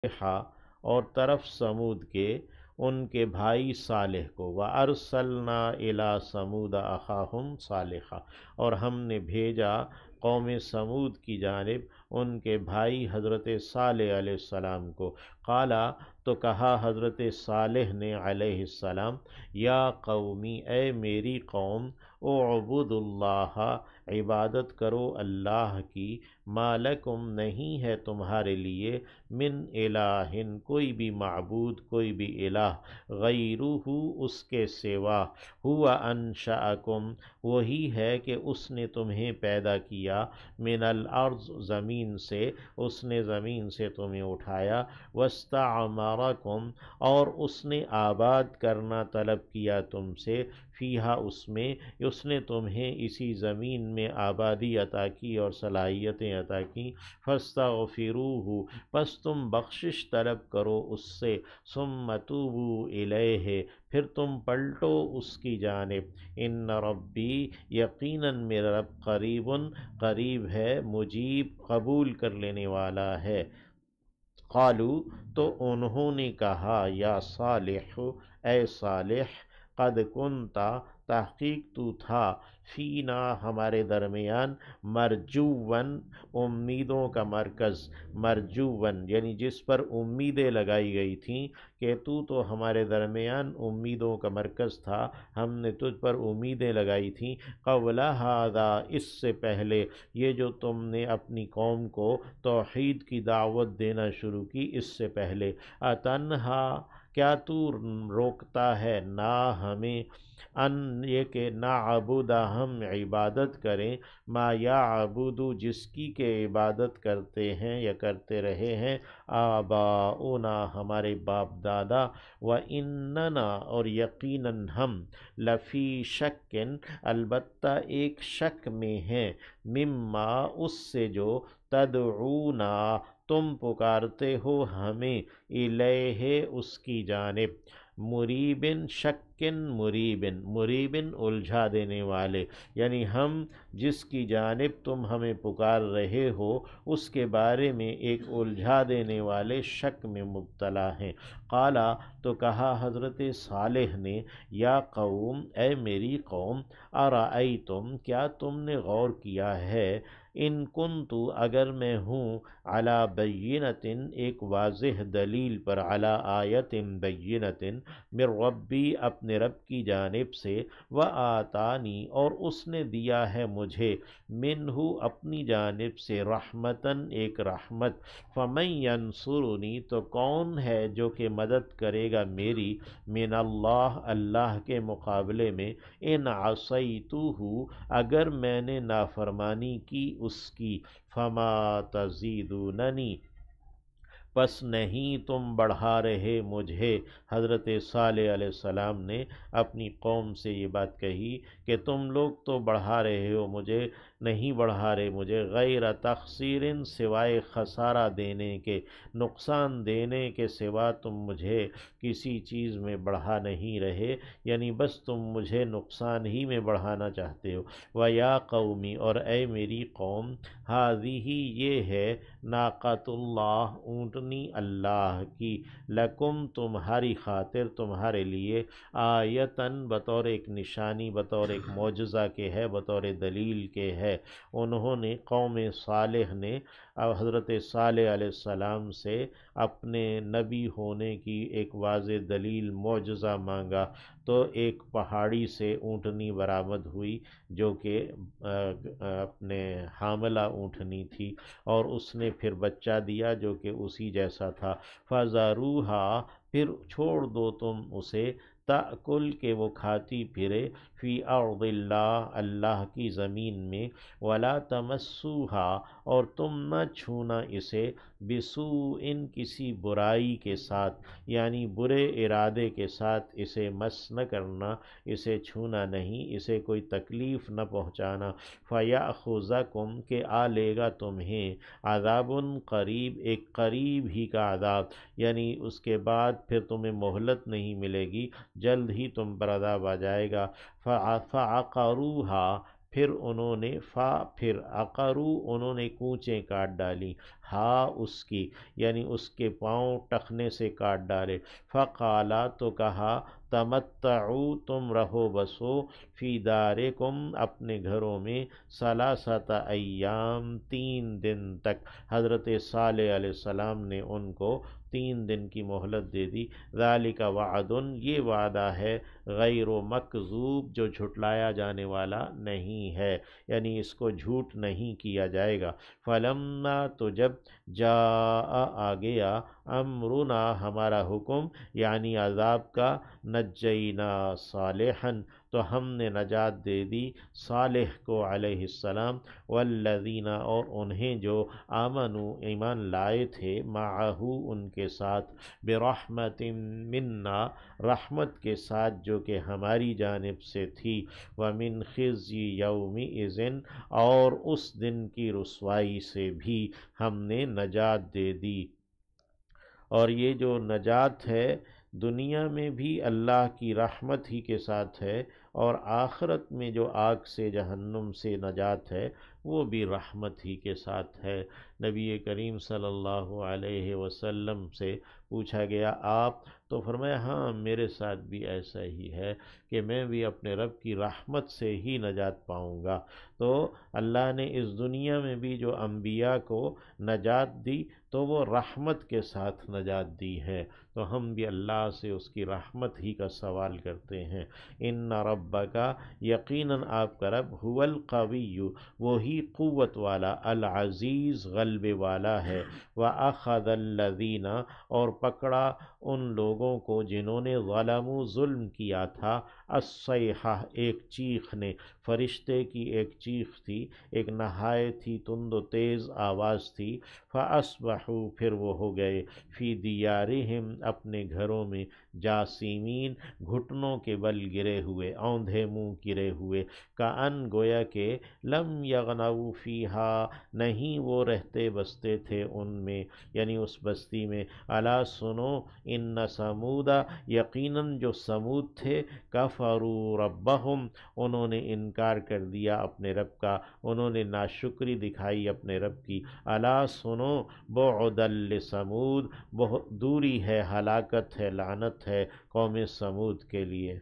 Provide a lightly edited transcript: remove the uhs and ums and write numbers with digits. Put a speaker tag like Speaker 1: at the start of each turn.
Speaker 1: اور طرف سمود کے ان کے بھائی صالح کو، وَأَرْسَلْنَا إِلَىٰ سَمُودَ أَخَاهُمْ صَالِحًا، اور ہم نے بھیجا قوم سمود کی جانب ان کے بھائی حضرت صالح علیہ السلام کو۔ قالا، تو کہا حضرت صالح نے علیہ السلام، یا قومی، اے میری قوم، اعبدوا اللہ، عبادت کرو اللہ کی، ما لکم، نہیں ہے تمہارے لیے، من الہ، کوئی بھی معبود، کوئی بھی الہ، غیرہ، اس کے سوا، ہوا انشأکم، وہی ہے کہ اس نے تمہیں پیدا کیا، من الارض، زمین سے، اس نے زمین سے تمہیں اٹھایا، واستعمرکم، اور اس نے آباد کرنا طلب کیا تم سے، فیہا، اس میں، اس نے تمہیں اسی زمین میں آبادی عطا کی اور صلاحیتیں عطا کی، فاستغفروہ، پس تم بخشش طلب کرو اس سے، ثم توبوا الیہ، پھر تم پلٹو اس کی جانب، ان ربی، یقیناً میرا رب، قریب، قریب ہے، مجیب، قبول کر لینے والا ہے۔ قالو، تو انہوں نے کہا، یا صالح، اے صالح، قد کنتا، تحقیق تو تھا، فینا، ہمارے درمیان، مرجون، امیدوں کا مرکز، مرجون یعنی جس پر امیدیں لگائی گئی تھیں، کہ تو ہمارے درمیان امیدوں کا مرکز تھا، ہم نے تجھ پر امیدیں لگائی تھیں، قبل ھذا، اس سے پہلے، یہ جو تم نے اپنی قوم کو توحید کی دعوت دینا شروع کی، اس سے پہلے، اتنہا، کیا تو روکتا ہے نہ ہمیں، ان، یہ کہ نعبد، ہم عبادت کریں، ما یعبد، جس کی کہ عبادت کرتے ہیں یا کرتے رہے ہیں، آباؤنا، ہمارے باپ دادا، وَإِنَّنَا، اور یقیناً ہم، لفی شکن، البتہ ایک شک میں ہیں، مما، اس سے جو، تدعونا، تم پکارتے ہو ہمیں، الیہ، اس کی جانب، مریبن، شکن، مریبن، مریبن الجھا دینے والے، یعنی ہم جس کی جانب تم ہمیں پکار رہے ہو اس کے بارے میں ایک الجھا دینے والے شک میں مبتلا ہیں۔ قالا، تو کہا حضرت صالح نے، یا قوم، اے میری قوم، ارأیتم، کیا تم نے غور کیا ہے، ان کنتو، اگر میں ہوں، علی بینۃ، ایک واضح دلیل پر، علی آیت بینۃ، من ربی، اپنے رب کی جانب سے، وآتانی، اور اس نے دیا ہے مجھے، منہ، اپنی جانب سے، رحمتاً، ایک رحمت، فمن ینصرنی، تو کون ہے جو کہ مدد کرے گا میری، من اللہ، اللہ کے مقابلے میں، ان عصیتہ، اگر میں نے نافرمانی کی اس کی، فما تزیدوننی، پس نہیں تم بڑھا رہے مجھے۔ حضرت صالح علیہ السلام نے اپنی قوم سے یہ بات کہی کہ تم لوگ تو بڑھا رہے ہو مجھے، نہیں بڑھا رہے مجھے، غیر تقصیر، سوائے خسارہ دینے کے، نقصان دینے کے سوا تم مجھے کسی چیز میں بڑھا نہیں رہے، یعنی بس تم مجھے نقصان ہی میں بڑھانا چاہتے ہو۔ وَيَا قَوْمِ، اور اے میری قوم، ہَذِهِ، یہ ہے، ناقۃ اللہ، اونٹنی اللہ کی، لکم، تمہاری خاطر، تمہارے لیے، آیتن، بطور ایک نشانی، بطور ایک معجزہ کے ہے، بطور دلیل کے ہے۔ انہوں نے، قوم صالح نے حضرت صالح علیہ السلام سے اپنے نبی ہونے کی ایک واضح دلیل، معجزہ مانگا، تو ایک پہاڑی سے اونٹنی برآمد ہوئی، جو کہ اپنے حاملہ اونٹنی تھی، اور اس نے پھر بچہ دیا جو کہ اسی جیسا تھا، فَذَرُوهَا، پھر چھوڑ دو تم اسے، تأکل، کہ وہ کھاتی پھرے، فی ارض اللہ، اللہ کی زمین میں، ولا تمسوها، اور تم نہ چھونا اسے، بسوء، کسی برائی کے ساتھ، یعنی برے ارادے کے ساتھ اسے مس نہ کرنا، اسے چھونا نہیں، اسے کوئی تکلیف نہ پہنچانا، فیأخذکم، کہ آ لے گا تمہیں، عذاب قریب، ایک قریب ہی کا عذاب، یعنی اس کے بعد پھر تمہیں مہلت نہیں ملے گی، جلد ہی تم پر عذاب آ جائے گا۔ فعقروها، پھر انہوں نے، پھر عقرو، انہوں نے کوچیں کاٹ ڈالی، ہا اس کی، یعنی اس کے پاؤں ٹخنے سے کاٹ ڈالے۔ فقالا تو کہا تمتعوا تم رہو بسو فی دارکم اپنے گھروں میں ثلاثۃ ایام 3 دن تک۔ حضرت صالح علیہ السلام نے ان کو 3 دن کی مہلت دے دی۔ ذالک وعد، یہ وعدہ ہے غیر مکذوب، جو جھٹلایا جانے والا نہیں ہے، یعنی اس کو جھوٹ نہیں کیا جائے گا۔ فلما، تو جب جاء آ گیا امرنا ہمارا حکم، یعنی عذاب کا، نجینا صالحا تو ہم نے نجات دے دی صالح کو علیہ السلام، والذین اور انہیں جو آمنو ایمان لائے تھے، معہو ان کے ساتھ، برحمت منا رحمت کے ساتھ جو کہ ہماری جانب سے تھی، ومن خزی یومئذ اور اس دن کی رسوائی سے بھی ہم نے نجات دے دی۔ اور یہ جو نجات ہے دنیا میں بھی اللہ کی رحمت ہی کے ساتھ ہے، اور آخرت میں جو آگ سے جہنم سے نجات ہے وہ بھی رحمت ہی کے ساتھ ہے۔ نبی کریم صلی اللہ علیہ وسلم سے پوچھا گیا آپ، تو فرمایا ہاں میرے ساتھ بھی ایسا ہی ہے کہ میں بھی اپنے رب کی رحمت سے ہی نجات پاؤں گا۔ تو اللہ نے اس دنیا میں بھی جو انبیاء کو نجات دی تو وہ رحمت کے ساتھ نجات دی ہے، تو ہم بھی اللہ سے اس کی رحمت ہی کا سوال کرتے ہیں۔ ان ربک، یقیناً آپ کا رب، هو القوی، وہی قوت والا، العزیز غلبے والا ہے، وَأَخَذَ الَّذِينَ اور پکڑا ان لوگوں کو جنہوں نے ظلموا ظلم کیا تھا، الصیحہ ایک چیخ نے، فرشتے کی ایک چیخ تھی، ایک نہایت ہی تند و تیز آواز تھی، فَأَصْبَحُوا پھر وہ ہو گئے، فی دیارہم اپنے گھروں میں، جاسمین گھٹنوں کے بل گرے ہوئے، اوندھے منہ گرے ہوئے، کأن گویا کہ لم یغنوا فیہا نہیں وہ رہتے بستے تھے ان میں، یعنی اس بستی میں۔ الا سنو، ان سمودا یقیناً جو سمود تھے، کفروا ربہم انہوں نے انکار کر دیا اپنے رب کا، انہوں نے ناشکری دکھائی اپنے رب کی۔ الا سنو، بعدا لسمود بہت دوری ہے، ہلاکت ہے، لعنت ہے قوم سمود کے لیے۔